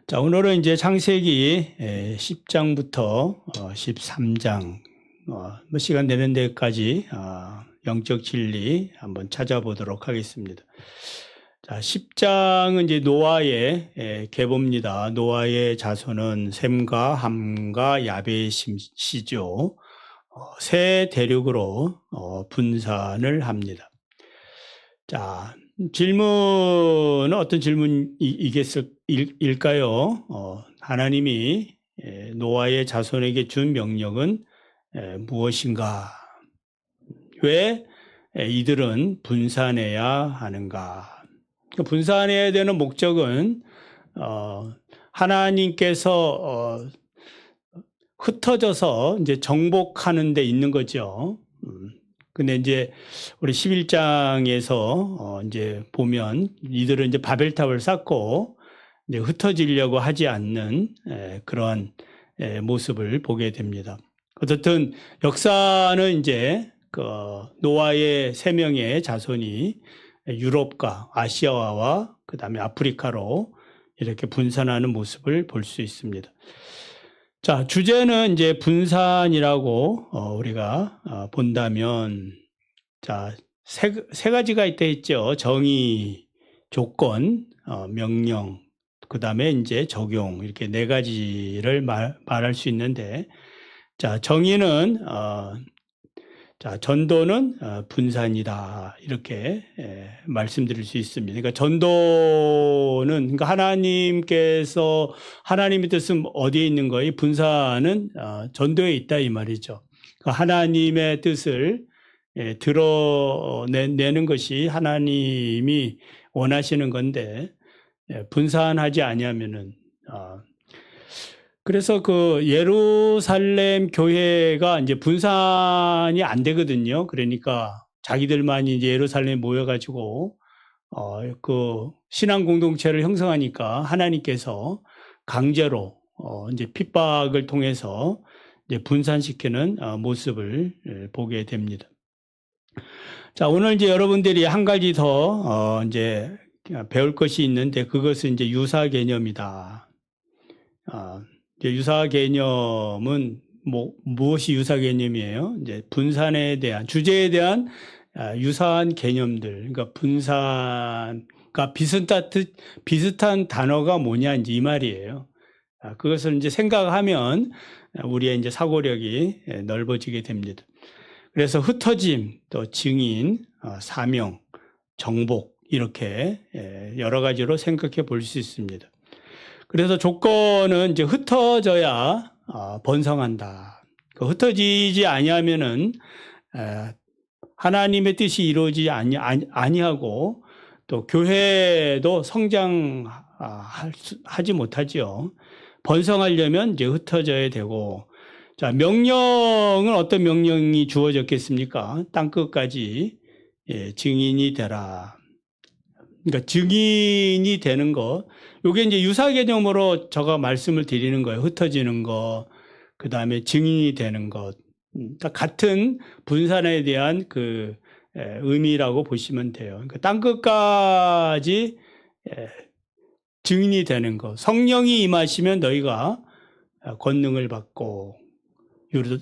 자, 오늘은 이제 창세기 10장부터 13장, 뭐 시간 되는 데까지 영적 진리 한번 찾아보도록 하겠습니다. 자, 10장은 이제 노아의 계보입니다. 노아의 자손은 셈과 함과 야벳이죠. 세 대륙으로 분산을 합니다. 자, 질문은 어떤 질문일까요? 하나님이 노아의 자손에게 준 명령은 무엇인가? 왜 이들은 분산해야 하는가? 분산해야 되는 목적은 하나님께서 흩어져서 이제 정복하는 데 있는 거죠. 근데 이제 우리 11장에서 이제 보면 이들은 이제 바벨탑을 쌓고 이제 흩어지려고 하지 않는 그러한 모습을 보게 됩니다. 어쨌든 역사는 이제 그 노아의 3명의 자손이 유럽과 아시아와 그다음에 아프리카로 이렇게 분산하는 모습을 볼 수 있습니다. 자, 주제는 이제 분산이라고 우리가 본다면, 자, 세 가지가 있다 했죠. 정의, 조건, 명령, 그 다음에 이제 적용, 이렇게 4가지를 말할 수 있는데, 자, 정의는, 자, 전도는 분산이다. 이렇게 말씀드릴 수 있습니다. 그러니까 전도는, 그러니까 하나님의 뜻은 어디에 있는 거예요? 분산은 전도에 있다 이 말이죠. 그러니까 하나님의 뜻을 드러내는 것이 하나님이 원하시는 건데, 분산하지 아니하면은 그래서 그 예루살렘 교회가 이제 분산이 안 되거든요. 그러니까 자기들만이 이제 예루살렘에 모여가지고 그 신앙 공동체를 형성하니까 하나님께서 강제로 이제 핍박을 통해서 이제 분산시키는 모습을 보게 됩니다. 자, 오늘 이제 여러분들이 한 가지 더 이제 배울 것이 있는데 그것은 이제 유사 개념이다. 유사 개념은 무엇이 유사 개념이에요? 이제 분산에 대한 주제에 대한 유사한 개념들. 그러니까 분산과 비슷한 단어가 뭐냐 이제 이 말이에요. 그것을 이제 생각하면 우리의 이제 사고력이 넓어지게 됩니다. 그래서 흩어짐, 또 증인, 사명, 정복 이렇게 여러 가지로 생각해 볼 수 있습니다. 그래서 조건은 이제 흩어져야 번성한다. 흩어지지 아니하면은 하나님의 뜻이 이루어지지 아니하고 또 교회도 성장하지 못하지요. 번성하려면 이제 흩어져야 되고, 자, 명령은 어떤 명령이 주어졌겠습니까? 땅끝까지 증인이 되라. 그러니까 증인이 되는 것, 이게 이제 유사 개념으로 제가 말씀을 드리는 거예요. 흩어지는 것, 그 다음에 증인이 되는 것, 그러니까 같은 분산에 대한 그 의미라고 보시면 돼요. 그러니까 땅끝까지 증인이 되는 것, 성령이 임하시면 너희가 권능을 받고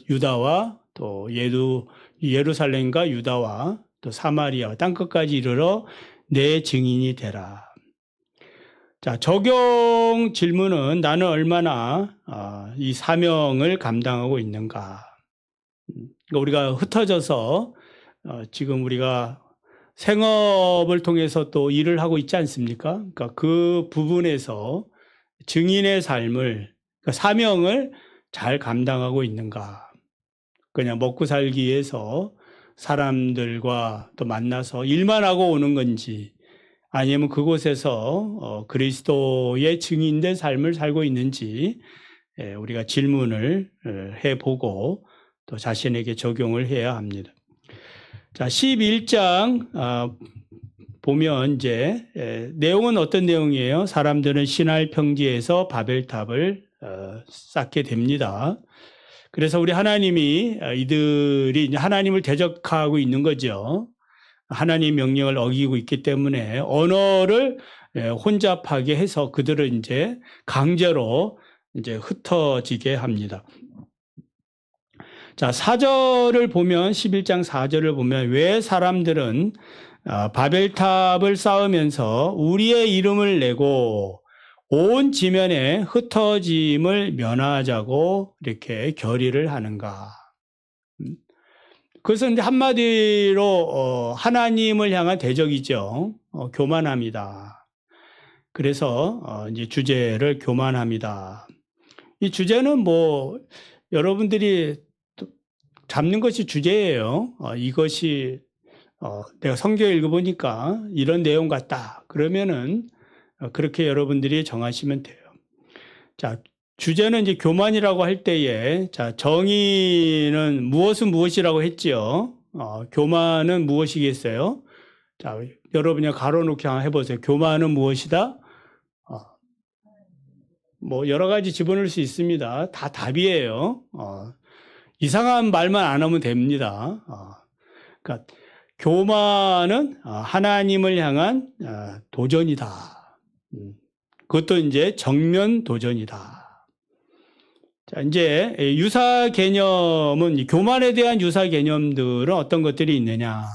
유다와 또 예루살렘과 유다와 또 사마리아 땅끝까지 이르러 내 증인이 되라. 자, 적용 질문은 나는 얼마나 이 사명을 감당하고 있는가. 그러니까 우리가 흩어져서 지금 우리가 생업을 통해서 또 일을 하고 있지 않습니까? 그러니까 그 부분에서 증인의 삶을, 그러니까 사명을 잘 감당하고 있는가. 그냥 먹고 살기 위해서 사람들과 또 만나서 일만 하고 오는 건지, 아니면 그곳에서 그리스도의 증인된 삶을 살고 있는지 우리가 질문을 해보고 또 자신에게 적용을 해야 합니다. 자, 11장 보면 이제 내용은 어떤 내용이에요? 사람들은 신할 평지에서 바벨탑을 쌓게 됩니다. 그래서 우리 하나님이 이들이 하나님을 대적하고 있는 거죠. 하나님의 명령을 어기고 있기 때문에 언어를 혼잡하게 해서 그들을 이제 강제로 이제 흩어지게 합니다. 자, 4절을 보면 11장 4절을 보면 왜 사람들은 바벨탑을 쌓으면서 우리의 이름을 내고 온 지면에 흩어짐을 면하자고 이렇게 결의를 하는가. 그것은 한마디로 하나님을 향한 대적이죠. 교만합니다. 그래서 이제 주제를 교만합니다. 이 주제는 뭐 여러분들이 잡는 것이 주제예요. 이것이 내가 성경 읽어보니까 이런 내용 같다. 그러면은 그렇게 여러분들이 정하시면 돼요. 자, 주제는 이제 교만이라고 할 때에, 자, 정의는 무엇은 무엇이라고 했지요. 교만은 무엇이겠어요? 자, 여러분이 가로놓기 한번 해보세요. 교만은 무엇이다? 뭐 여러 가지 집어넣을 수 있습니다. 다 답이에요. 이상한 말만 안 하면 됩니다. 그러니까 교만은 하나님을 향한 도전이다. 그것도 이제 정면 도전이다. 자, 이제 유사 개념은 교만에 대한 유사 개념들은 어떤 것들이 있느냐?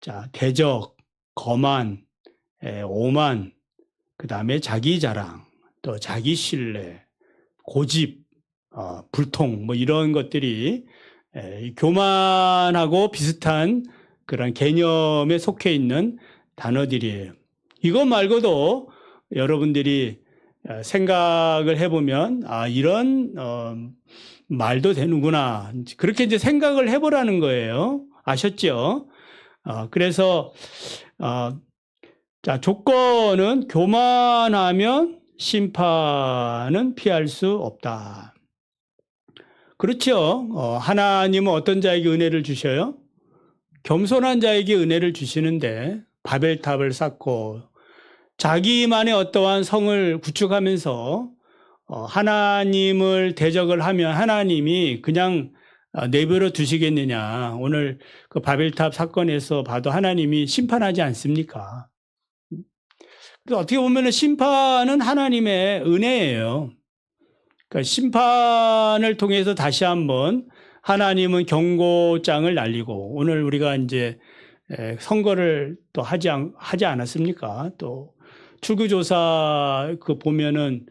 자, 대적, 거만, 오만, 그다음에 자기 자랑, 또 자기 신뢰, 고집, 불통, 뭐 이런 것들이 교만하고 비슷한 그런 개념에 속해 있는 단어들이에요. 이것 말고도 여러분들이 생각을 해보면 이런 말도 되는구나. 그렇게 이제 생각을 해보라는 거예요. 아셨죠? 그래서 자, 조건은 교만하면 심판은 피할 수 없다. 그렇죠. 하나님은 어떤 자에게 은혜를 주셔요? 겸손한 자에게 은혜를 주시는데 바벨탑을 쌓고 자기만의 어떠한 성을 구축하면서 하나님을 대적을 하면 하나님이 그냥 내버려 두시겠느냐. 오늘 그 바벨탑 사건에서 봐도 하나님이 심판하지 않습니까? 그래서 어떻게 보면 심판은 하나님의 은혜예요. 그러니까 심판을 통해서 다시 한번 하나님은 경고장을 날리고 오늘 우리가 이제 선거를 또 하지 않았습니까? 또 출구조사 그 보면은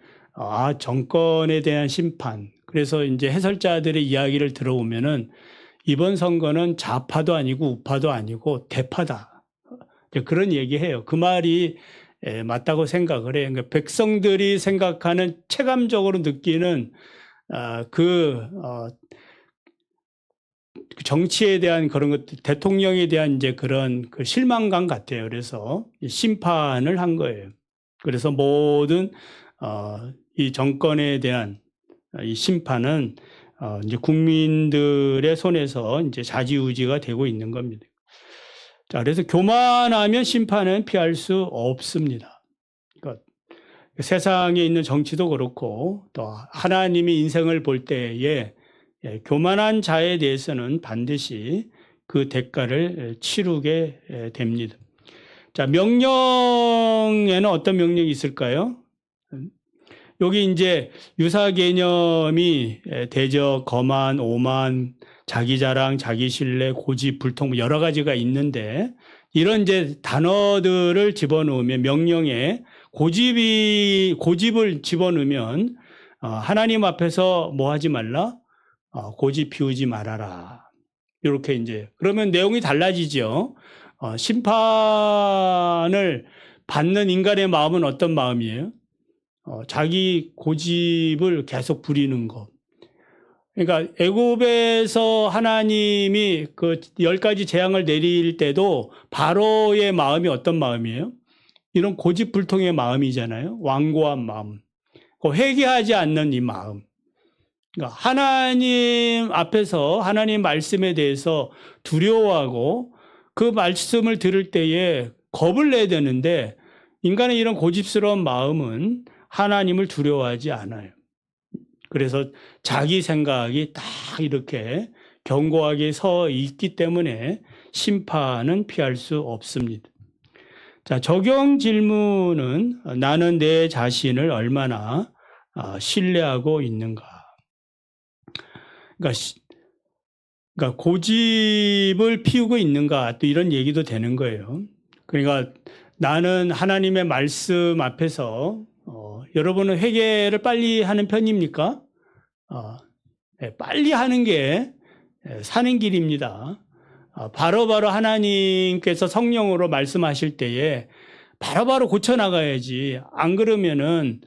정권에 대한 심판. 그래서 이제 해설자들의 이야기를 들어보면은 이번 선거는 좌파도 아니고 우파도 아니고 대파다. 그런 얘기해요. 그 말이 맞다고 생각을 해요. 그러니까 백성들이 생각하는 체감적으로 느끼는 그 정치에 대한 그런 것, 대통령에 대한 이제 그런 그 실망감 같아요. 그래서 심판을 한 거예요. 그래서 모든 이 정권에 대한 이 심판은 이제 국민들의 손에서 이제 좌지우지가 되고 있는 겁니다. 자, 그래서 교만하면 심판은 피할 수 없습니다. 그러니까 세상에 있는 정치도 그렇고 또 하나님이 인생을 볼 때에 교만한 자에 대해서는 반드시 그 대가를 치르게 됩니다. 자, 명령에는 어떤 명령이 있을까요? 여기 이제 유사 개념이 대적, 거만, 오만, 자기 자랑, 자기 신뢰, 고집, 불통 여러 가지가 있는데 이런 이제 단어들을 집어넣으면 명령에 고집을 집어넣으면 하나님 앞에서 뭐 하지 말라? 고집 피우지 말아라. 이렇게 이제 그러면 내용이 달라지죠. 심판을 받는 인간의 마음은 어떤 마음이에요? 자기 고집을 계속 부리는 것. 그러니까 애굽에서 하나님이 그 10가지 재앙을 내릴 때도 바로의 마음이 어떤 마음이에요? 이런 고집불통의 마음이잖아요. 완고한 마음. 회개하지 않는 이 마음. 그러니까 하나님 앞에서 하나님 말씀에 대해서 두려워하고 그 말씀을 들을 때에 겁을 내야 되는데 인간의 이런 고집스러운 마음은 하나님을 두려워하지 않아요. 그래서 자기 생각이 딱 이렇게 견고하게 서 있기 때문에 심판은 피할 수 없습니다. 자, 적용 질문은 나는 내 자신을 얼마나 신뢰하고 있는가. 그러니까 고집을 피우고 있는가, 또 이런 얘기도 되는 거예요. 그러니까 나는 하나님의 말씀 앞에서 여러분은 회개를 빨리 하는 편입니까? 네, 빨리 하는 게 사는 길입니다. 바로바로 하나님께서 성령으로 말씀하실 때에 바로바로 고쳐나가야지. 안 그러면은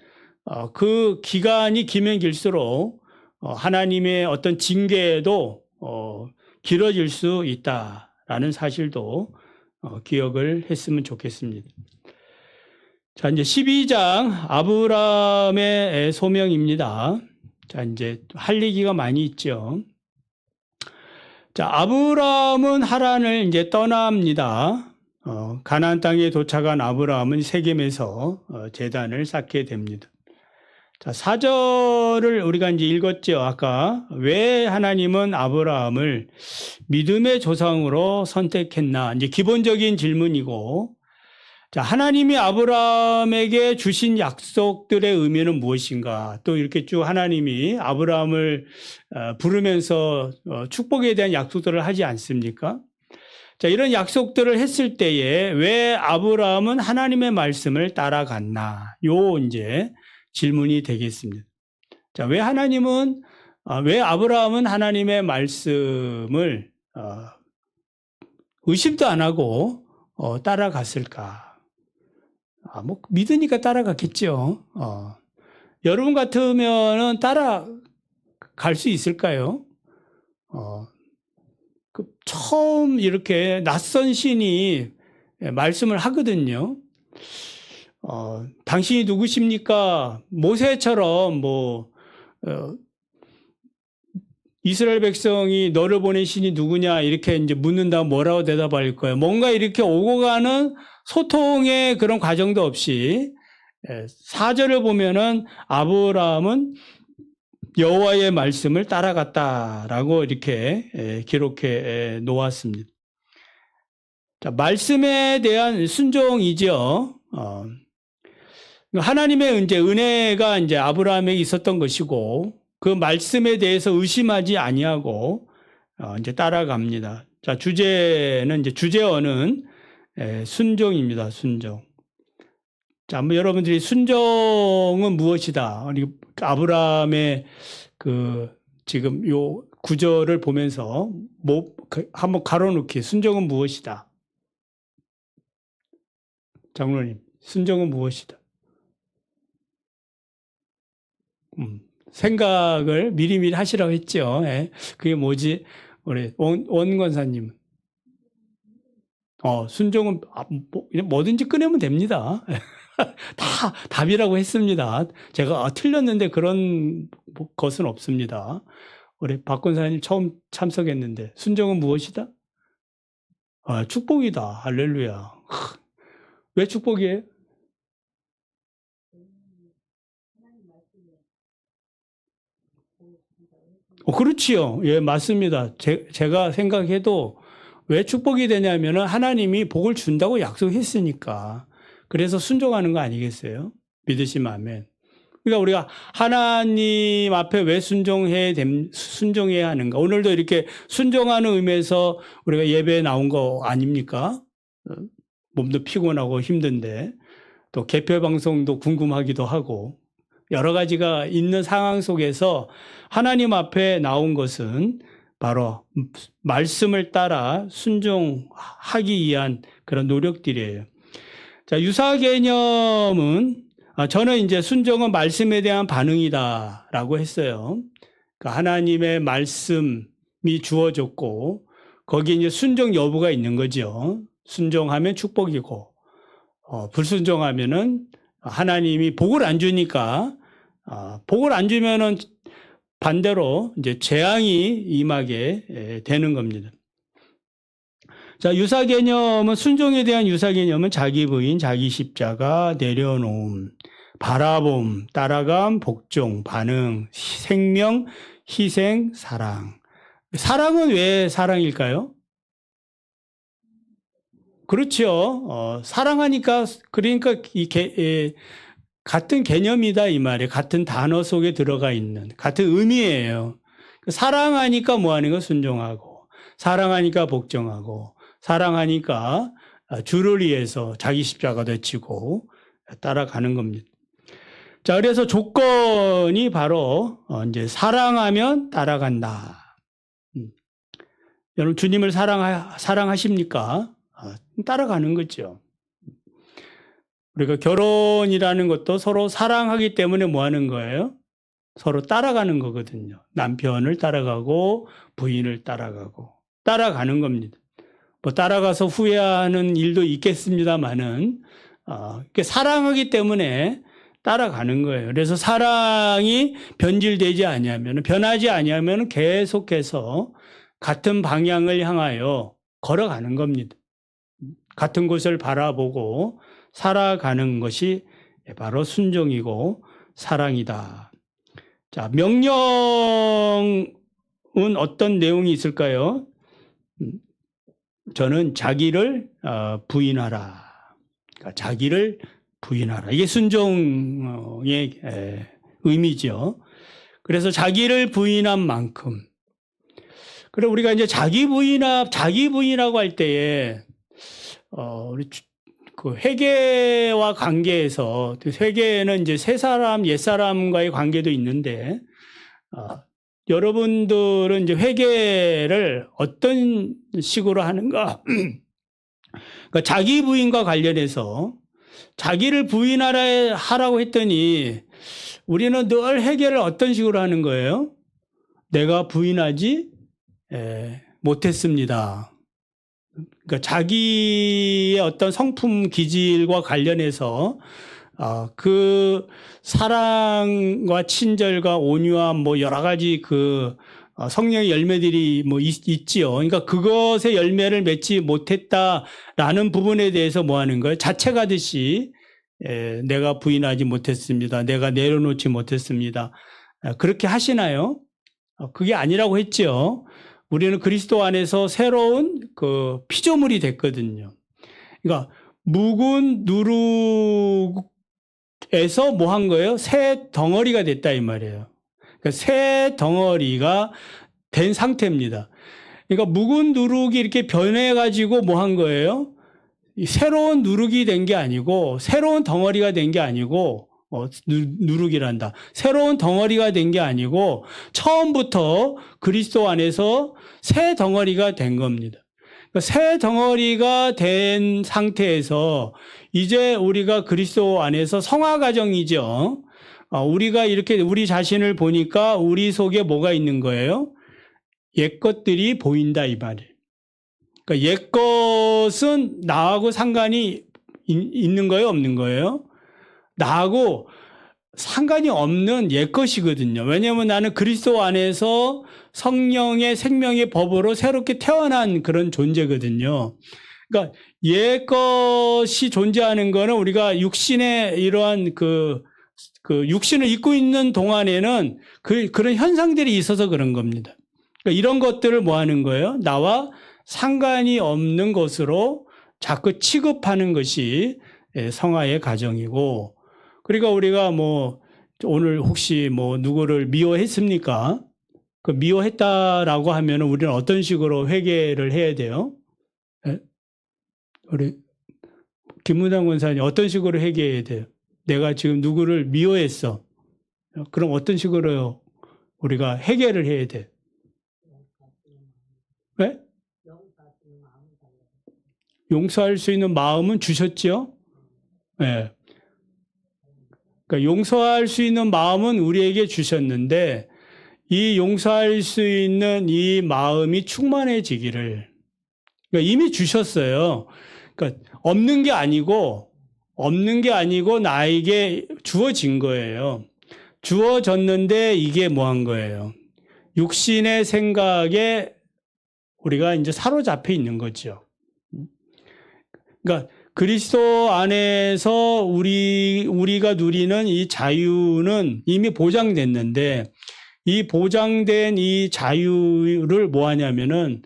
그 기간이 길면 길수록 하나님의 어떤 징계도 길어질 수 있다라는 사실도 기억을 했으면 좋겠습니다. 자, 이제 12장 아브라함의 소명입니다. 자, 이제 할 얘기가 많이 있죠. 자, 아브라함은 하란을 이제 떠납니다. 가나안 땅에 도착한 아브라함은 세겜에서 제단을 쌓게 됩니다. 자, 4절을 우리가 이제 읽었죠. 아까 왜 하나님은 아브라함을 믿음의 조상으로 선택했나? 이제 기본적인 질문이고, 자, 하나님이 아브라함에게 주신 약속들의 의미는 무엇인가? 또 이렇게 쭉 하나님이 아브라함을 부르면서 축복에 대한 약속들을 하지 않습니까? 자, 이런 약속들을 했을 때에 왜 아브라함은 하나님의 말씀을 따라갔나? 요 이제 질문이 되겠습니다. 자, 왜 아브라함은 하나님의 말씀을 의심도 안 하고 따라갔을까? 뭐 믿으니까 따라갔겠죠. 여러분 같으면은 따라갈 수 있을까요? 처음 이렇게 낯선 신이 말씀을 하거든요. 당신이 누구십니까? 모세처럼 이스라엘 백성이 너를 보낸 신이 누구냐 이렇게 이제 묻는다면 뭐라고 대답할 거예요? 뭔가 이렇게 오고 가는 소통의 그런 과정도 없이 4절을 보면은 아브라함은 여호와의 말씀을 따라갔다라고 이렇게 기록해 놓았습니다. 자, 말씀에 대한 순종이죠. 하나님의 이제 은혜가 이제 아브라함에게 있었던 것이고 그 말씀에 대해서 의심하지 아니하고 이제 따라갑니다. 자, 주제어는 순종입니다. 순종. 자, 한번 여러분들이 순종은 무엇이다? 아브라함의 지금 요 구절을 보면서 한번 가로놓기. 순종은 무엇이다? 장로님, 순종은 무엇이다? 생각을 미리미리 하시라고 했죠. 예. 그게 뭐지? 우리 원권사님. 순종은 뭐든지 꺼내면 됩니다. 다 답이라고 했습니다. 제가 틀렸는데 그런 것은 없습니다. 우리 박권사님 처음 참석했는데 순종은 무엇이다? 축복이다. 할렐루야. 왜 축복이에요? 그렇지요. 예, 맞습니다. 제가 생각해도 왜 축복이 되냐면은 하나님이 복을 준다고 약속했으니까. 그래서 순종하는 거 아니겠어요? 믿으시면 아멘. 그러니까 우리가 하나님 앞에 왜 순종해야 하는가? 오늘도 이렇게 순종하는 의미에서 우리가 예배에 나온 거 아닙니까? 몸도 피곤하고 힘든데 또 개표 방송도 궁금하기도 하고 여러 가지가 있는 상황 속에서 하나님 앞에 나온 것은 바로 말씀을 따라 순종하기 위한 그런 노력들이에요. 자, 유사 개념은 저는 이제 순종은 말씀에 대한 반응이다라고 했어요. 그러니까 하나님의 말씀이 주어졌고 거기에 이제 순종 여부가 있는 거죠. 순종하면 축복이고 불순종하면은 하나님이 복을 안 주니까 복을 안 주면은 반대로 이제 재앙이 임하게 되는 겁니다. 자, 유사 개념은 순종에 대한 유사 개념은 자기 부인, 자기 십자가, 내려놓음, 바라봄, 따라감, 복종, 반응, 생명, 희생, 사랑. 사랑은 왜 사랑일까요? 그렇죠. 사랑하니까, 그러니까 같은 개념이다 이 말이에요. 같은 단어 속에 들어가 있는 같은 의미예요. 사랑하니까 뭐 하는 거 순종하고, 사랑하니까 복종하고, 사랑하니까 주를 위해서 자기 십자가도 지고 따라가는 겁니다. 자, 그래서 조건이 바로 이제 사랑하면 따라간다. 여러분 주님을 사랑하십니까? 따라가는 거죠. 우리가 결혼이라는 것도 서로 사랑하기 때문에 뭐 하는 거예요? 서로 따라가는 거거든요. 남편을 따라가고 부인을 따라가는 겁니다. 뭐 따라가서 후회하는 일도 있겠습니다만은 사랑하기 때문에 따라가는 거예요. 그래서 사랑이 변질되지 아니하면, 변하지 아니하면 계속해서 같은 방향을 향하여 걸어가는 겁니다. 같은 곳을 바라보고 살아가는 것이 바로 순종이고 사랑이다. 자, 명령은 어떤 내용이 있을까요? 저는 자기를 부인하라. 그러니까 자기를 부인하라. 이게 순종의 의미죠. 그래서 자기를 부인한 만큼. 그래 우리가 이제 자기 부인하고 할 때에 우리 그 회개와 관계에서 회개는 이제 새 사람 옛 사람과의 관계도 있는데 여러분들은 이제 회개를 어떤 식으로 하는가? 그러니까 자기 부인과 관련해서 자기를 부인하라고 했더니 우리는 늘 회개를 어떤 식으로 하는 거예요? 내가 부인하지 못했습니다. 그러니까 자기의 어떤 성품 기질과 관련해서 그 사랑과 친절과 온유함 뭐 여러 가지 그 성령의 열매들이 뭐 있지요. 그러니까 그것의 열매를 맺지 못했다라는 부분에 대해서 뭐 하는 거예요? 자책하듯이 내가 부인하지 못했습니다. 내가 내려놓지 못했습니다. 그렇게 하시나요? 그게 아니라고 했죠. 우리는 그리스도 안에서 새로운 그 피조물이 됐거든요. 그러니까 묵은 누룩에서 뭐 한 거예요? 새 덩어리가 됐다 이 말이에요. 그러니까 새 덩어리가 된 상태입니다. 그러니까 묵은 누룩이 이렇게 변해가지고 뭐 한 거예요? 새로운 누룩이 된 게 아니고 새로운 덩어리가 된 게 아니고 누룩이란다. 새로운 덩어리가 된 게 아니고 처음부터 그리스도 안에서 새 덩어리가 된 겁니다. 그러니까 새 덩어리가 된 상태에서 이제 우리가 그리스도 안에서 성화 과정이죠. 우리가 이렇게 우리 자신을 보니까 우리 속에 뭐가 있는 거예요? 옛 것들이 보인다 이 말이에요. 그러니까 옛 것은 나하고 상관이 있는 거예요, 없는 거예요? 나하고 상관이 없는 옛 것이거든요. 왜냐하면 나는 그리스도 안에서 성령의 생명의 법으로 새롭게 태어난 그런 존재거든요. 그러니까 옛 것이 존재하는 거는 우리가 육신의 이러한 그 육신을 입고 있는 동안에는 그런 현상들이 있어서 그런 겁니다. 그러니까 이런 것들을 뭐 하는 거예요? 나와 상관이 없는 것으로 자꾸 취급하는 것이 성화의 과정이고, 그러니까 우리가 뭐 오늘 혹시 뭐 누구를 미워했습니까? 그 미워했다라고 하면 우리는 어떤 식으로 회개를 해야 돼요? 우리 김문당 권사님 어떤 식으로 회개해야 돼요? 내가 지금 누구를 미워했어. 그럼 어떤 식으로 우리가 해결을 해야 돼? 네? 용서할 수 있는 마음은 주셨죠? 네. 그러니까 용서할 수 있는 마음은 우리에게 주셨는데 이 용서할 수 있는 이 마음이 충만해지기를 그러니까 이미 주셨어요. 그러니까 없는 게 아니고 나에게 주어진 거예요. 주어졌는데 이게 뭐 한 거예요? 육신의 생각에 우리가 이제 사로잡혀 있는 거죠. 그러니까 그리스도 안에서 우리가 누리는 이 자유는 이미 보장됐는데 이 보장된 이 자유를 뭐 하냐면은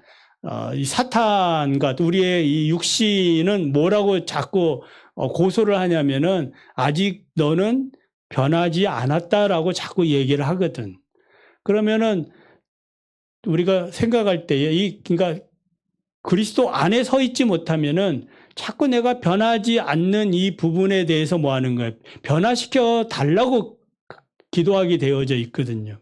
이 사탄과 우리의 이 육신은 뭐라고 자꾸 고소를 하냐면은 아직 너는 변하지 않았다라고 자꾸 얘기를 하거든. 그러면은 우리가 생각할 때에 그러니까 그리스도 안에 서 있지 못하면은 자꾸 내가 변하지 않는 이 부분에 대해서 뭐 하는 거예요? 변화시켜 달라고 기도하게 되어져 있거든요.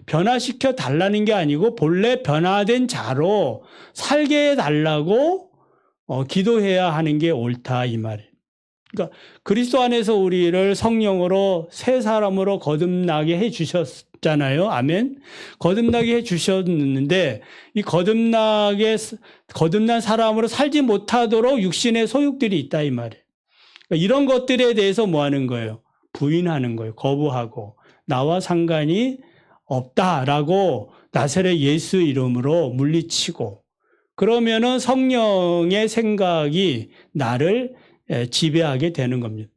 변화시켜 달라는 게 아니고 본래 변화된 자로 살게 해달라고 기도해야 하는 게 옳다 이 말이에요. 그러니까 그리스도 안에서 우리를 성령으로 새 사람으로 거듭나게 해 주셨잖아요. 아멘. 거듭나게 해 주셨는데 이 거듭난 사람으로 살지 못하도록 육신의 소욕들이 있다 이 말이에요. 그러니까 이런 것들에 대해서 뭐 하는 거예요? 부인하는 거예요. 거부하고 나와 상관이 없다라고 나사렛 예수 이름으로 물리치고 그러면은 성령의 생각이 나를 지배하게 되는 겁니다.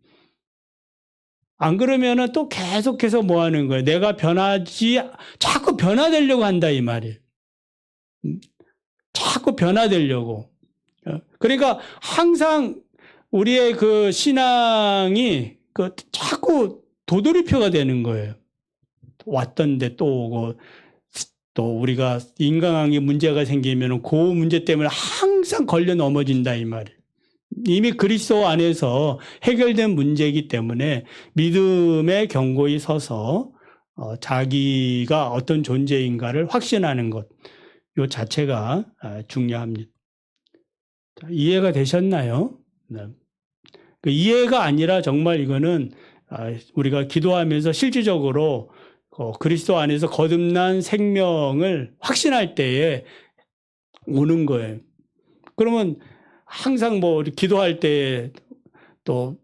안 그러면은 또 계속해서 뭐 하는 거예요? 내가 자꾸 변화되려고 한다 이 말이에요. 자꾸 변화되려고. 그러니까 항상 우리의 그 신앙이 자꾸 도돌이표가 되는 거예요. 왔던데 또 오고 또 우리가 인간관계 문제가 생기면 그 문제 때문에 항상 걸려 넘어진다 이 말이에요. 이미 그리스도 안에서 해결된 문제이기 때문에 믿음의 경고에 서서 자기가 어떤 존재인가를 확신하는 것, 이 자체가 중요합니다. 이해가 되셨나요? 네. 그 이해가 아니라 정말 이거는 우리가 기도하면서 실질적으로 그리스도 안에서 거듭난 생명을 확신할 때에 오는 거예요. 그러면 항상 뭐 기도할 때 또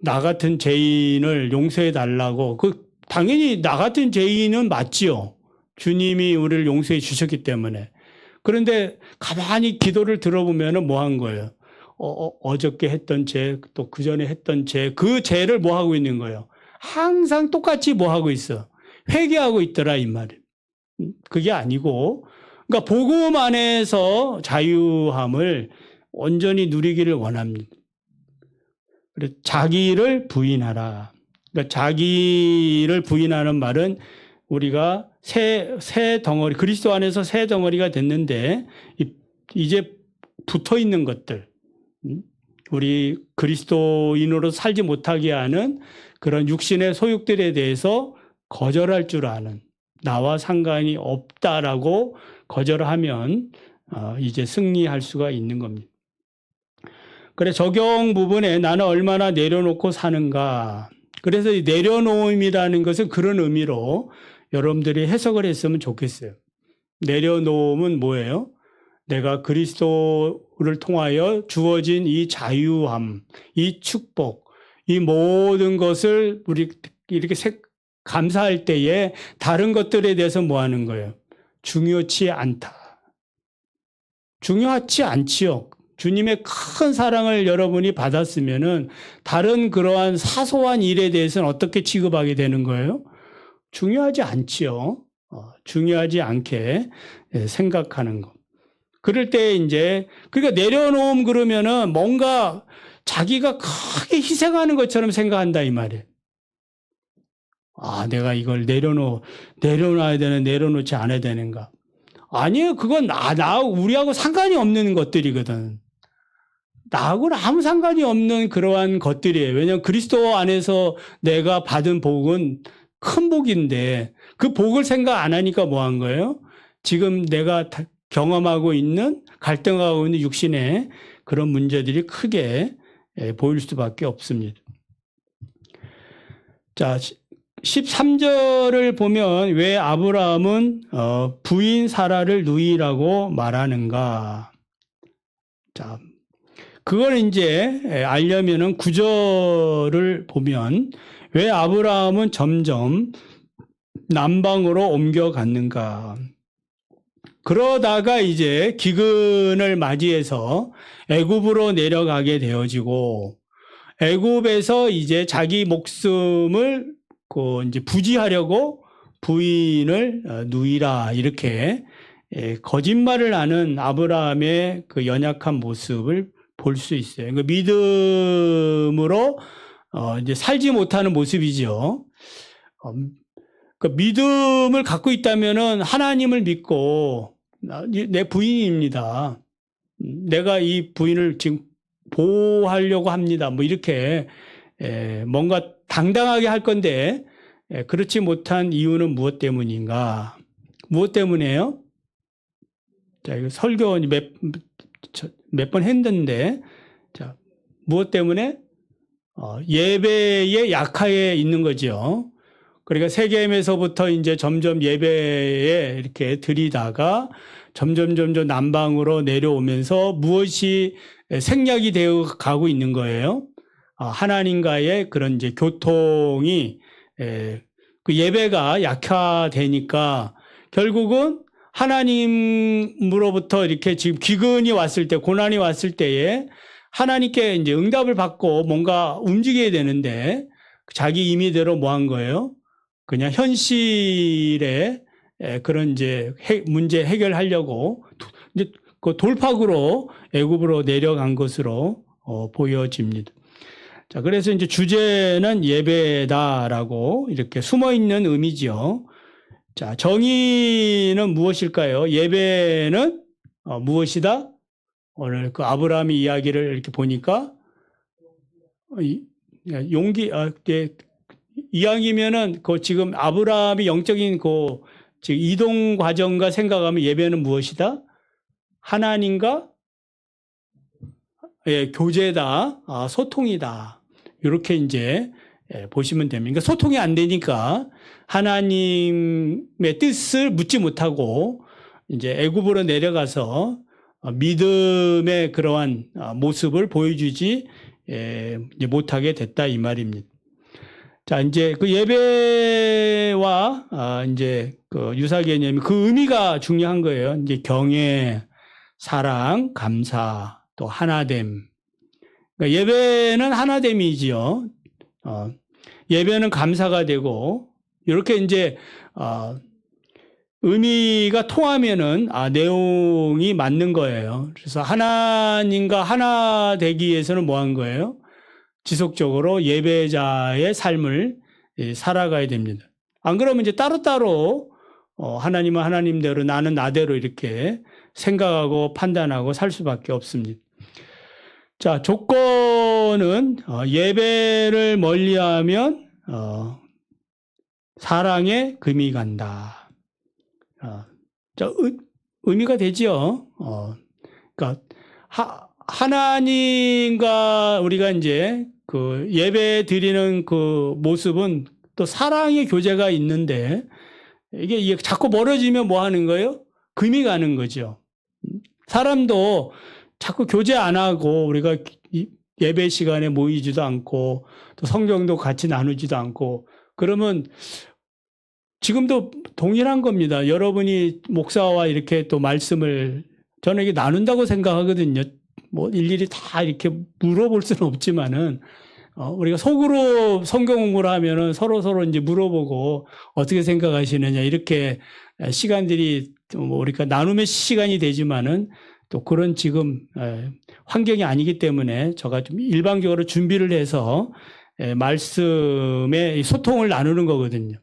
나 같은 죄인을 용서해 달라고 당연히 나 같은 죄인은 맞지요. 주님이 우리를 용서해 주셨기 때문에. 그런데 가만히 기도를 들어보면은 뭐 한 거예요? 어저께 했던 죄, 또 그 전에 했던 죄, 그 죄를 뭐 하고 있는 거예요? 항상 똑같이 뭐 하고 있어? 회개하고 있더라 이 말이에요. 그게 아니고, 그러니까 복음 안에서 자유함을 온전히 누리기를 원합니다. 그래서 자기를 부인하라. 그러니까 자기를 부인하는 말은 우리가 새 덩어리, 그리스도 안에서 새 덩어리가 됐는데 이제 붙어 있는 것들, 우리 그리스도인으로 살지 못하게 하는 그런 육신의 소욕들에 대해서 거절할 줄 아는, 나와 상관이 없다라고 거절하면 이제 승리할 수가 있는 겁니다. 그래 적용 부분에 나는 얼마나 내려놓고 사는가. 그래서 이 내려놓음이라는 것은 그런 의미로 여러분들이 해석을 했으면 좋겠어요. 내려놓음은 뭐예요? 내가 그리스도를 통하여 주어진 이 자유함, 이 축복, 이 모든 것을 우리 이렇게 감사할 때에 다른 것들에 대해서 뭐 하는 거예요? 중요치 않다. 중요하지 않지요. 주님의 큰 사랑을 여러분이 받았으면은 다른 그러한 사소한 일에 대해서는 어떻게 취급하게 되는 거예요? 중요하지 않지요. 중요하지 않게 생각하는 것. 그럴 때 이제 그러니까 내려놓음 그러면은 뭔가 자기가 크게 희생하는 것처럼 생각한다 이 말이에요. 내가 이걸 내려놔야 되는, 내려놓지 않아야 되는가? 아니에요. 그건 우리하고 상관이 없는 것들이거든. 나하고는 아무 상관이 없는 그러한 것들이에요. 왜냐하면 그리스도 안에서 내가 받은 복은 큰 복인데 그 복을 생각 안 하니까 뭐 한 거예요? 지금 내가 경험하고 있는, 갈등하고 있는 육신의 그런 문제들이 크게 보일 수밖에 없습니다. 자, 13절을 보면 왜 아브라함은 부인 사라를 누이라고 말하는가? 자, 그걸 이제 알려면은 9절을 보면 왜 아브라함은 점점 남방으로 옮겨갔는가? 그러다가 이제 기근을 맞이해서 애굽으로 내려가게 되어지고 애굽에서 이제 자기 목숨을 이제 부지하려고 부인을 누이라 이렇게 거짓말을 하는 아브라함의 그 연약한 모습을 볼 수 있어요. 그 믿음으로 이제 살지 못하는 모습이죠. 그 믿음을 갖고 있다면은 하나님을 믿고 내 부인입니다. 내가 이 부인을 지금 보호하려고 합니다. 뭐 이렇게 뭔가 당당하게 할 건데 그렇지 못한 이유는 무엇 때문인가? 무엇 때문에요? 자, 이거 설교 몇 번 했는데, 자, 무엇 때문에? 예배의 약하에 있는 거죠. 그러니까 세겜에서부터 이제 점점 예배에 이렇게 들이다가 점점 남방으로 내려오면서 무엇이 생략이 되어 가고 있는 거예요. 하나님과의 그런 이제 교통이, 그 예배가 약화되니까 결국은 하나님으로부터 이렇게 지금 기근이 왔을 때, 고난이 왔을 때에 하나님께 이제 응답을 받고 뭔가 움직여야 되는데 자기 임의대로 뭐 한 거예요? 그냥 현실에 그런 이제 문제 해결하려고 이제 그 돌파구로 애굽으로 내려간 것으로 보여집니다. 자, 그래서 이제 주제는 예배다라고 이렇게 숨어 있는 의미죠. 자, 정의는 무엇일까요? 예배는 무엇이다? 오늘 그 아브라함의 이야기를 이렇게 보니까 용기, 이야기면은 그 지금 아브라함이 영적인 그 지금 이동 과정과 생각하면 예배는 무엇이다? 하나님과 교제다, 소통이다. 이렇게 이제 보시면 됩니다. 그러니까 소통이 안 되니까 하나님의 뜻을 묻지 못하고 이제 애굽으로 내려가서 믿음의 그러한 모습을 보여주지 못하게 됐다 이 말입니다. 자, 이제 그 예배와 이제 그 유사 개념이 그 의미가 중요한 거예요. 이제 경외, 사랑, 감사, 또 하나됨. 그러니까 예배는 하나됨이지요. 예배는 감사가 되고 이렇게 이제 의미가 통하면은 내용이 맞는 거예요. 그래서 하나님과 하나 되기 위해서는 뭐 한 거예요? 지속적으로 예배자의 삶을 살아가야 됩니다. 안 그러면 이제 따로따로 하나님은 하나님대로 나는 나대로 이렇게 생각하고 판단하고 살 수밖에 없습니다. 자, 조건은 예배를 멀리하면 사랑에 금이 간다. 자, 의미가 되죠. 그러니까 하나님과 우리가 이제 그 예배 드리는 그 모습은 또 사랑의 교제가 있는데 이게 자꾸 멀어지면 뭐 하는 거예요? 금이 가는 거죠. 사람도 자꾸 교제 안 하고 우리가 예배 시간에 모이지도 않고 또 성경도 같이 나누지도 않고 그러면 지금도 동일한 겁니다. 여러분이 목사와 이렇게 또 말씀을 저는 이게 나눈다고 생각하거든요. 뭐 일일이 다 이렇게 물어볼 수는 없지만은 우리가 속으로 성경 공부를 하면은 서로 이제 물어보고 어떻게 생각하시느냐 이렇게 시간들이 뭐 우리가 나눔의 시간이 되지만은 또 그런 지금 환경이 아니기 때문에 제가 좀 일방적으로 준비를 해서 말씀의 소통을 나누는 거거든요.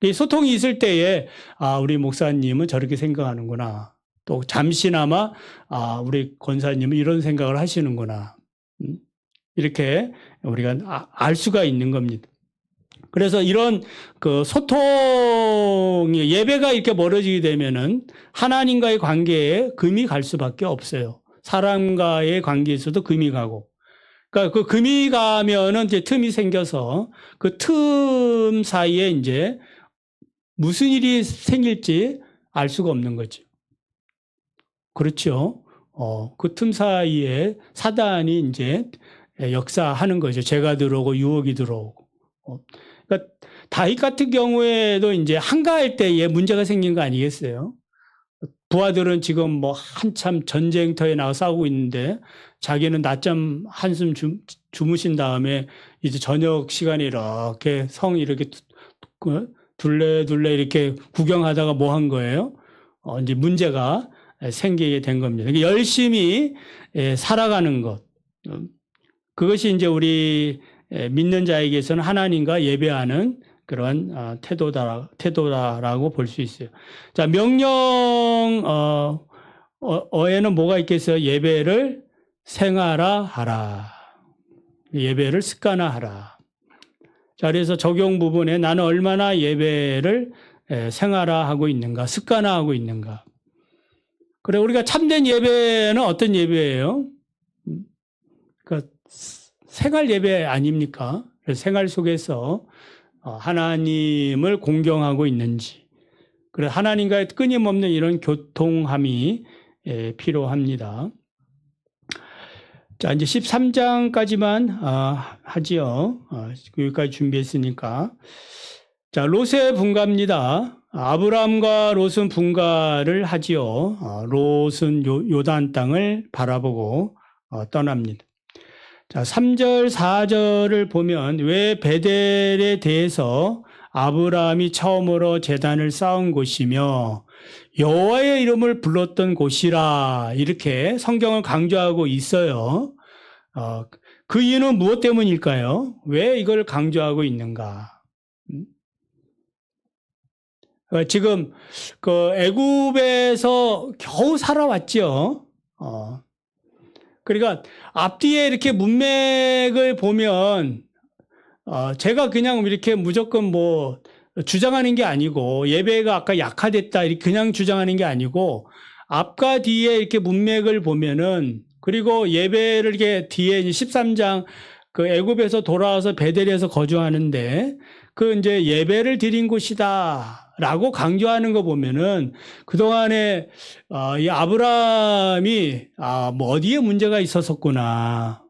이 소통이 있을 때에 우리 목사님은 저렇게 생각하는구나. 또 잠시나마 우리 권사님은 이런 생각을 하시는구나. 이렇게 우리가 알 수가 있는 겁니다. 그래서 이런 그 소통이 예배가 이렇게 멀어지게 되면은 하나님과의 관계에 금이 갈 수밖에 없어요. 사람과의 관계에서도 금이 가고. 그러니까 그 금이 가면은 이제 틈이 생겨서 그 틈 사이에 이제 무슨 일이 생길지 알 수가 없는 거죠. 그렇죠. 그 틈 사이에 사단이 이제 역사하는 거죠. 죄가 들어오고 유혹이 들어오고. 그러니까 다윗 같은 경우에도 이제 한가할 때에 문제가 생긴 거 아니겠어요? 부하들은 지금 뭐 한참 전쟁터에 나와 싸우고 있는데 자기는 낮잠 한숨 주무신 다음에 이제 저녁 시간에 이렇게 성 이렇게 둘레 이렇게 구경하다가 뭐 한 거예요? 이제 문제가 생기게 된 겁니다. 그러니까 열심히 살아가는 것. 그것이 이제 우리 믿는 자에게서는 하나님과 예배하는 그런 태도다라고 볼 수 있어요. 자, 어에는 뭐가 있겠어요? 예배를 생활화하라. 예배를 습관화하라. 자, 그래서 적용 부분에 나는 얼마나 예배를 생활화하고 있는가, 습관화하고 있는가. 그래, 우리가 참된 예배는 어떤 예배예요? 그러니까 생활 예배 아닙니까? 생활 속에서 하나님을 공경하고 있는지. 그래, 하나님과의 끊임없는 이런 교통함이 필요합니다. 자, 이제 13장까지만 하지요. 여기까지 준비했으니까. 자, 롯의 분가입니다. 아브람과 롯은 분가를 하지요. 롯은 요단 땅을 바라보고 떠납니다. 자, 3절, 4절을 보면 왜 베델에 대해서 아브라함이 처음으로 제단을 쌓은 곳이며 여호와의 이름을 불렀던 곳이라 이렇게 성경을 강조하고 있어요. 그 이유는 무엇 때문일까요? 왜 이걸 강조하고 있는가? 지금 그 애굽에서 겨우 살아왔죠. 그러니까 앞뒤에 이렇게 문맥을 보면 제가 그냥 이렇게 무조건 뭐 주장하는 게 아니고 예배가 아까 약화됐다 이렇게 그냥 주장하는 게 아니고 앞과 뒤에 이렇게 문맥을 보면은 그리고 예배를 이렇게 뒤에 13장 그 애굽에서 돌아와서 베델에서 거주하는데 그 이제 예배를 드린 곳이다라고 강조하는 거 보면은 그동안에 이 아브라함이 뭐 어디에 문제가 있었었구나.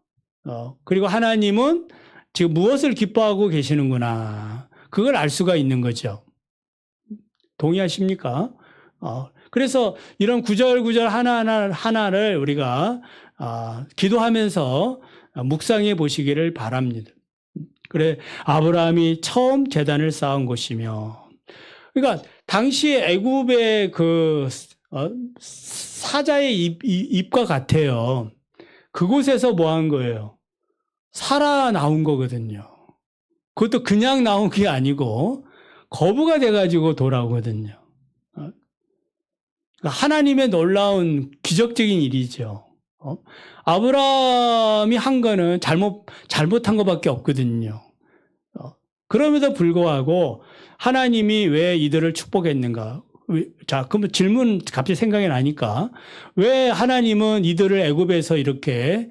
그리고 하나님은 지금 무엇을 기뻐하고 계시는구나. 그걸 알 수가 있는 거죠. 동의하십니까? 그래서 이런 구절구절 하나를 우리가 기도하면서 묵상해 보시기를 바랍니다. 그래, 아브라함이 처음 제단을 쌓은 곳이며, 그러니까 당시에 애굽의 그 사자의 입과 같아요. 그곳에서 뭐 한 거예요? 살아 나온 거거든요. 그것도 그냥 나온 게 아니고 거부가 돼가지고 돌아오거든요. 하나님의 놀라운 기적적인 일이죠. 아브라함이 한 거는 잘못한 것밖에 없거든요. 그럼에도 불구하고 하나님이 왜 이들을 축복했는가? 자, 그러면 질문 갑자기 생각이 나니까 왜 하나님은 이들을 애굽에서 이렇게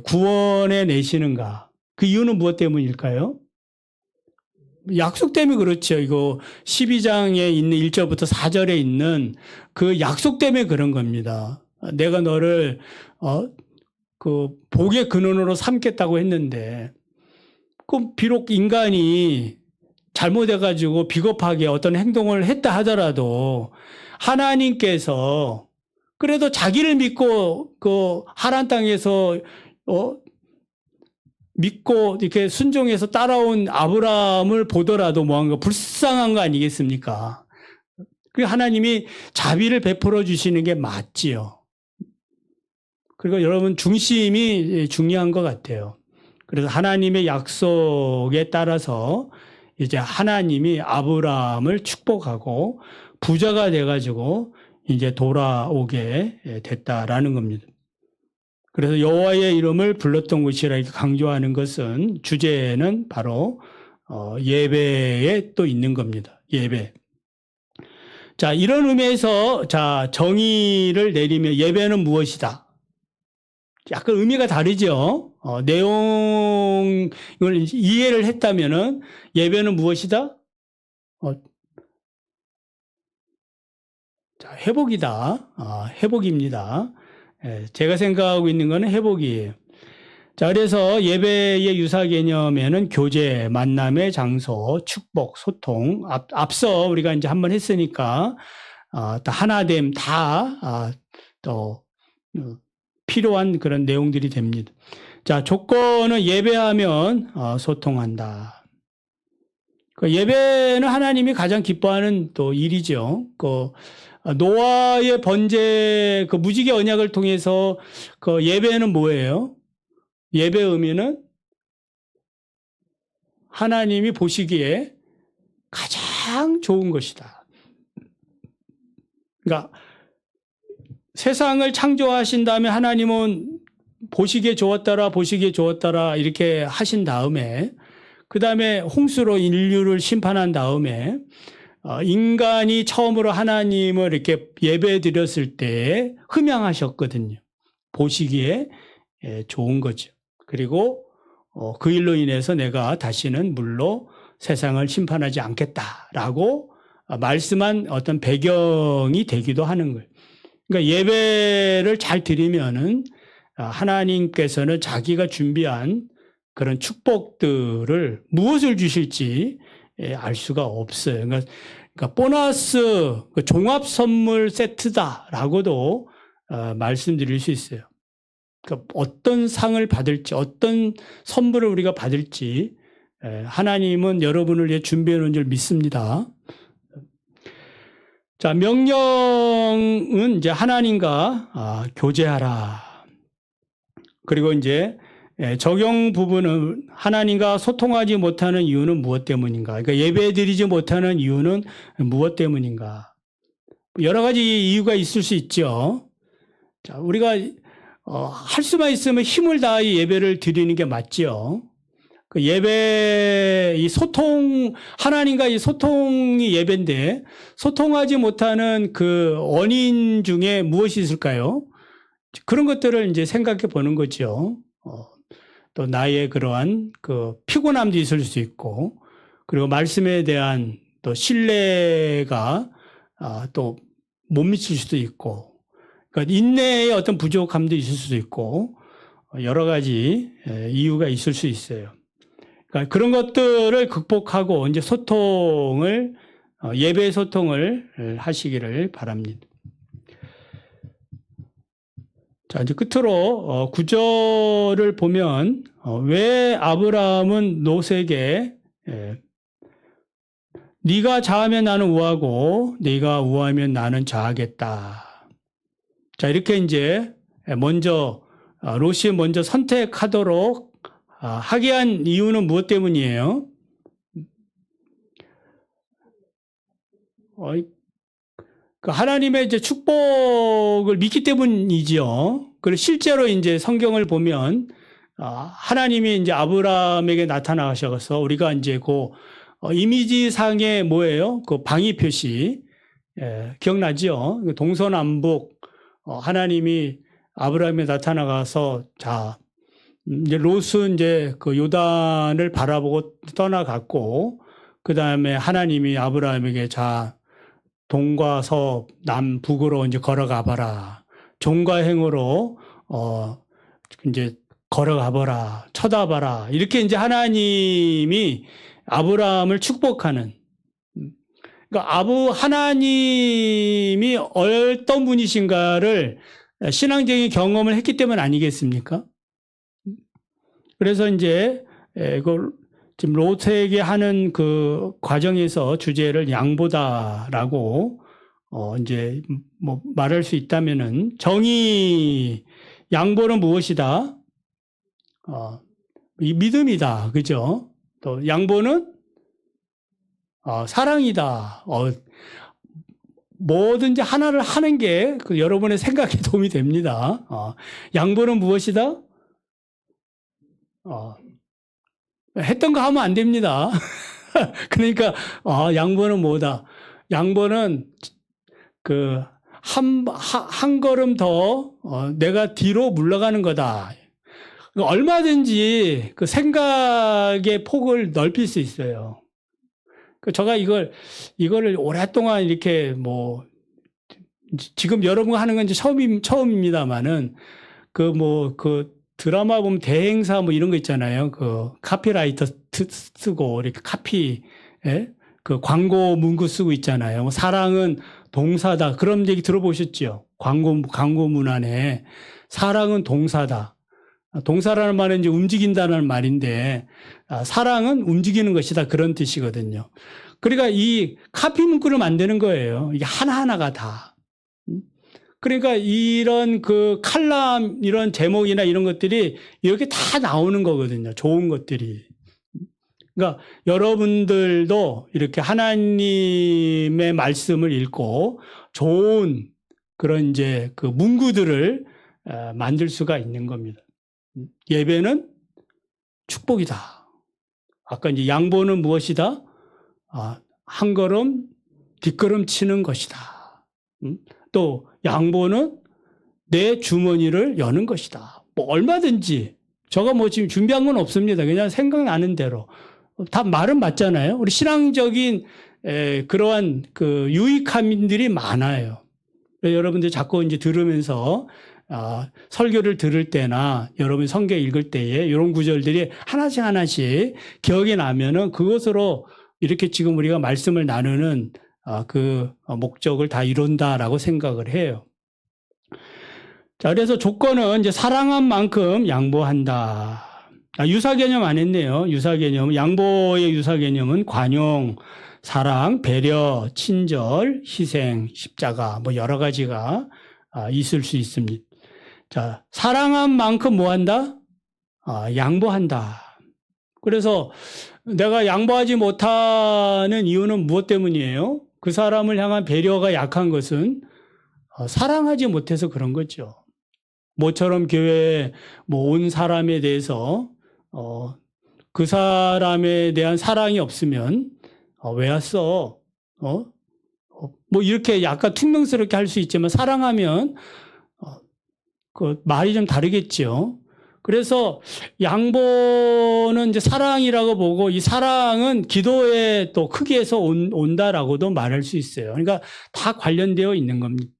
구원해 내시는가? 그 이유는 무엇 때문일까요? 약속 때문에 그렇죠. 이거 12장에 있는 1절부터 4절에 있는 그 약속 때문에 그런 겁니다. 내가 너를 그 복의 근원으로 삼겠다고 했는데 그 비록 인간이 잘못해가지고 비겁하게 어떤 행동을 했다 하더라도 하나님께서 그래도 자기를 믿고 그 하란 땅에서 믿고 이렇게 순종해서 따라온 아브라함을 보더라도 뭐한가 불쌍한 거 아니겠습니까? 그 하나님이 자비를 베풀어 주시는 게 맞지요. 그리고 여러분 중심이 중요한 것 같아요. 그래서 하나님의 약속에 따라서 이제 하나님이 아브라함을 축복하고 부자가 돼가지고 이제 돌아오게 됐다라는 겁니다. 그래서 여호와의 이름을 불렀던 곳이라 이렇게 강조하는 것은 주제는 바로 예배에 또 있는 겁니다. 예배. 자, 이런 의미에서 자, 정의를 내리면 예배는 무엇이다? 약간 의미가 다르죠. 내용을 이해를 했다면은 예배는 무엇이다? 자, 회복이다. 회복입니다. 제가 생각하고 있는 거는 회복이에요. 자, 그래서 예배의 유사 개념에는 교제, 만남의 장소, 축복, 소통, 앞서 우리가 이제 한번 했으니까, 또 하나됨 또 필요한 그런 내용들이 됩니다. 자, 조건은 예배하면 소통한다. 그 예배는 하나님이 가장 기뻐하는 또 일이죠. 노아의 번제 그 무지개 언약을 통해서 그 예배는 뭐예요? 예배 의미는 하나님이 보시기에 가장 좋은 것이다. 그러니까 세상을 창조하신 다음에 하나님은 보시기에 좋았더라 이렇게 하신 다음에 그 다음에 홍수로 인류를 심판한 다음에 인간이 처음으로 하나님을 이렇게 예배 드렸을 때 흠양하셨거든요. 보시기에 좋은 거죠. 그리고 그 일로 인해서 내가 다시는 물로 세상을 심판하지 않겠다라고 말씀한 어떤 배경이 되기도 하는 거예요. 그러니까 예배를 잘 드리면은 하나님께서는 자기가 준비한 그런 축복들을 무엇을 주실지 알 수가 없어요. 그러니까 보너스 종합 선물 세트다라고도 말씀드릴 수 있어요. 그러니까 어떤 상을 받을지, 어떤 선물을 우리가 받을지 하나님은 여러분을 위해 준비해 놓은 줄 믿습니다. 자, 명령은 이제 하나님과 교제하라. 그리고 이제 적용 부분은 하나님과 소통하지 못하는 이유는 무엇 때문인가? 그러니까 예배 드리지 못하는 이유는 무엇 때문인가? 여러 가지 이유가 있을 수 있죠. 자, 우리가 할 수만 있으면 힘을 다해 예배를 드리는 게 맞죠. 그 예배, 이 소통, 하나님과 이 소통이 예배인데, 소통하지 못하는 그 원인 중에 무엇이 있을까요? 그런 것들을 이제 생각해 보는 거죠. 또 나의 그러한 그 피곤함도 있을 수 있고, 그리고 말씀에 대한 또 신뢰가 또 못 미칠 수도 있고, 그러니까 인내의 어떤 부족함도 있을 수도 있고, 여러 가지 이유가 있을 수 있어요. 그러니까 그런 것들을 극복하고 이제 소통을, 예배 소통을 하시기를 바랍니다. 자, 이제 끝으로 구절을 보면 왜 아브라함은 롯에게 네가 자하면 나는 우하고 네가 우하면 나는 자하겠다. 자, 이렇게 이제 먼저 롯이 먼저 선택하도록 하게 한 이유는 무엇 때문이에요? 하나님의 이제 축복을 믿기 때문이지요. 그리고 실제로 이제 성경을 보면 하나님이 이제 아브라함에게 나타나셔서 우리가 이제 그 이미지상의 뭐예요? 그 방위 표시 기억나죠? 동서남북 하나님이 아브라함에 나타나가서 자 이제 롯은 이제 그 요단을 바라보고 떠나갔고 그 다음에 하나님이 아브라함에게 자 동과 서, 남, 북으로 이제 걸어가 봐라. 종과 행으로, 이제 걸어가 봐라. 쳐다봐라. 이렇게 이제 하나님이 아브라함을 축복하는. 그러니까 하나님이 어떤 분이신가를 신앙적인 경험을 했기 때문 아니겠습니까? 그래서 이제, 이걸 지금 롯에게 하는 그 과정에서 주제를 양보다라고 이제 뭐 말할 수 있다면은 양보는 무엇이다? 이 믿음이다, 그죠? 또 양보는 사랑이다. 뭐든지 하나를 하는 게 그 여러분의 생각에 도움이 됩니다. 양보는 무엇이다? 했던 거 하면 안 됩니다. 그러니까, 양보는 뭐다? 양보는 한 걸음 더, 내가 뒤로 물러가는 거다. 얼마든지 그 생각의 폭을 넓힐 수 있어요. 제가 이거를 오랫동안 이렇게 지금 여러분과 하는 건 이제 처음입니다만은, 드라마 보면 대행사 이런 거 있잖아요. 카피라이터 쓰고 이렇게 그 광고 문구 쓰고 있잖아요. 사랑은 동사다. 그런 얘기 들어보셨죠? 광고 문안에 사랑은 동사다. 동사라는 말은 이제 움직인다는 말인데 사랑은 움직이는 것이다. 그런 뜻이거든요. 그러니까 이 카피 문구를 만드는 거예요. 이게 하나하나가 다. 그러니까 이런 그 칼럼, 이런 제목이나 이런 것들이 이렇게 다 나오는 거거든요. 좋은 것들이. 그러니까 여러분들도 이렇게 하나님의 말씀을 읽고 좋은 그런 이제 그 문구들을 만들 수가 있는 겁니다. 예배는 축복이다. 아까 이제 양보는 무엇이다? 한 걸음 뒷걸음 치는 것이다. 또 양보는 내 주머니를 여는 것이다. 뭐 얼마든지 저가 뭐 지금 준비한 건 없습니다. 그냥 생각나는 대로 다 말은 맞잖아요. 우리 신앙적인 그러한 그 유익함들이 많아요. 여러분들 자꾸 이제 들으면서 설교를 들을 때나 여러분 성경 읽을 때에 이런 구절들이 하나씩 하나씩 기억이 나면은 그것으로 이렇게 지금 우리가 말씀을 나누는 그 목적을 다 이룬다라고 생각을 해요. 자, 그래서 조건은 이제 사랑한 만큼 양보한다. 유사 개념 안 했네요. 유사 개념. 양보의 유사 개념은 관용, 사랑, 배려, 친절, 희생, 십자가 뭐 여러 가지가 있을 수 있습니다. 자, 사랑한 만큼 뭐 한다? 양보한다. 그래서 내가 양보하지 못하는 이유는 무엇 때문이에요? 그 사람을 향한 배려가 약한 것은 사랑하지 못해서 그런 거죠. 모처럼 교회에 뭐 온 사람에 대해서 그 사람에 대한 사랑이 없으면 왜 왔어? 뭐 이렇게 약간 퉁명스럽게 할 수 있지만 사랑하면 그 말이 좀 다르겠죠. 그래서 양보는 이제 사랑이라고 보고 이 사랑은 기도의 또 크기에서 온다라고도 말할 수 있어요. 그러니까 다 관련되어 있는 겁니다.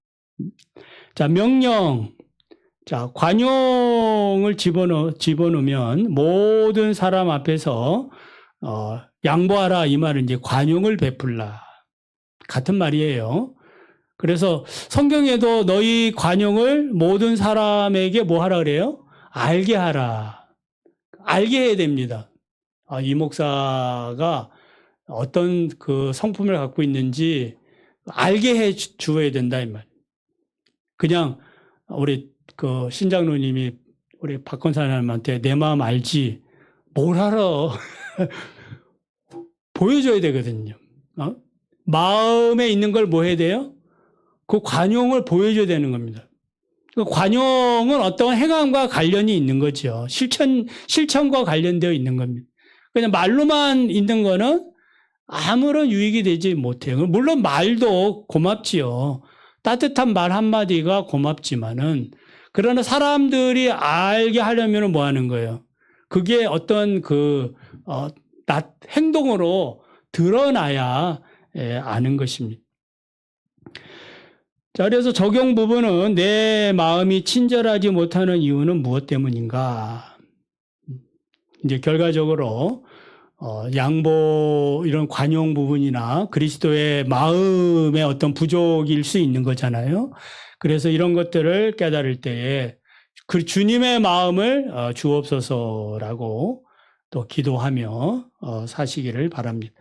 자, 명령. 자, 관용을 집어넣으면 모든 사람 앞에서 양보하라 이 말은 이제 관용을 베풀라. 같은 말이에요. 그래서 성경에도 너희 관용을 모든 사람에게 뭐 하라 그래요? 알게 하라. 알게 해야 됩니다. 이 목사가 어떤 그 성품을 갖고 있는지 알게 해 주어야 된다 이 말. 그냥 우리 그 신장로님이 우리 박건사님한테 내 마음 알지 뭘 알아? 보여줘야 되거든요. 마음에 있는 걸 뭐 해야 돼요? 그 관용을 보여줘야 되는 겁니다. 그 관용은 어떤 행함과 관련이 있는 거죠. 실천과 관련되어 있는 겁니다. 그냥 말로만 있는 거는 아무런 유익이 되지 못해요. 물론 말도 고맙지요. 따뜻한 말 한마디가 고맙지만은, 그러나 사람들이 알게 하려면 뭐 하는 거예요? 그게 어떤 행동으로 드러나야 아는 것입니다. 자, 그래서 적용 부분은 내 마음이 친절하지 못하는 이유는 무엇 때문인가? 이제 결과적으로 양보 이런 관용 부분이나 그리스도의 마음의 어떤 부족일 수 있는 거잖아요. 그래서 이런 것들을 깨달을 때에 그 주님의 마음을 주옵소서라고 또 기도하며 사시기를 바랍니다.